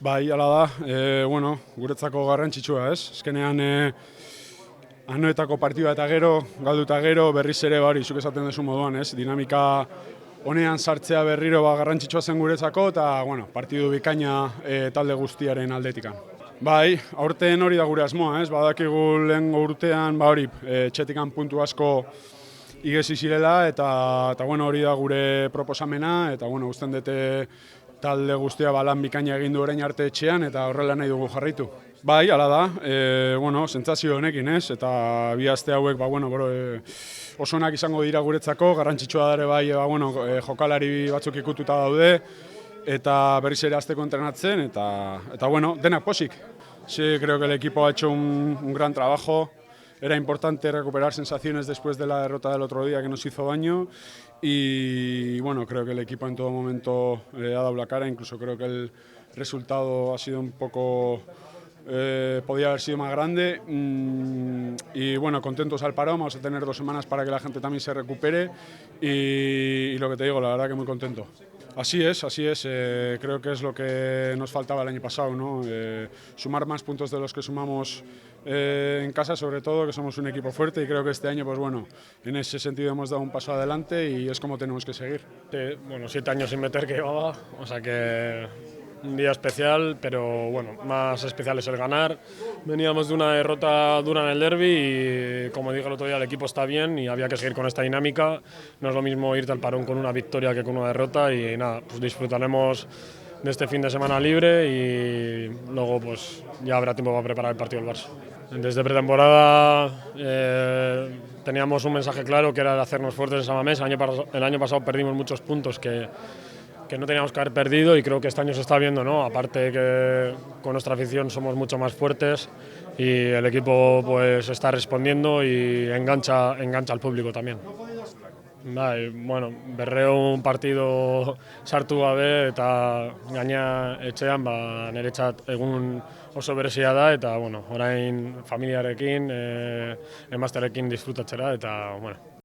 Bai, hala da, bueno, guretzako garrantzitsua, ez? Azkenean, anoetako partida eta gero, galdu eta gero, berriz ere, bari, zuk esaten duzu moduan, ez? Dinamika honean sartzea berriro garrantzitsua zen guretzako, eta, bueno, partidu bikaina talde guztiaren aldetikan. Bai, aurten hori da gure asmoa, ez? Badakigu lehengo urtean, hori, txetikan puntu asko igezi zirela, eta bueno, hori da gure proposamena, eta, bueno, usten dute talde guztia lan bikaina egin du orain arte etxean, eta horrela nahi dugu jarraitu. Bai, hala da, bueno, sentsazio honekin, ez? Eta bi aste hauek, oso onak izango dira guretzako, garrantzitsua da ere bai, bueno, jokalari batzuk ikututa daude, eta berriz ere hasteko entrenatzen, eta bueno, denak posik. Sí, creo que el equipo ha hecho un gran trabajo. Era importante recuperar sensaciones después de la derrota del otro día que nos hizo daño y bueno, creo que el equipo en todo momento ha dado la cara, incluso creo que el resultado ha sido un poco, podía haber sido más grande y bueno, contentos al parón, vamos a tener 2 semanas para que la gente también se recupere y lo que te digo, la verdad que muy contento. Así es, creo que es lo que nos faltaba el año pasado, ¿no? Sumar más puntos de los que sumamos en casa, sobre todo, que somos un equipo fuerte y creo que este año, pues bueno, en ese sentido hemos dado un paso adelante y es como tenemos que seguir. Bueno, 7 años sin meter que llevaba, o sea que un día especial, pero bueno, más especial es el ganar. Veníamos de una derrota dura en el derbi y como dije el otro día, el equipo está bien y había que seguir con esta dinámica. No es lo mismo irte al parón con una victoria que con una derrota y nada, pues disfrutaremos de este fin de semana libre y luego pues ya habrá tiempo para preparar el partido del Barça. Desde pretemporada teníamos un mensaje claro que era de hacernos fuertes en San Mamés. El año pasado perdimos muchos puntos que no teníamos que haber perdido y creo que este año se está viendo, ¿no? Aparte que con nuestra afición somos mucho más fuertes y el equipo pues está respondiendo y engancha al público también. Bai, bueno, berreun partido sartu gabe eta gaina etxean niretzat egun oso berezia da eta bueno, orain familiarekin, emaztearekin disfrutatzera eta bueno.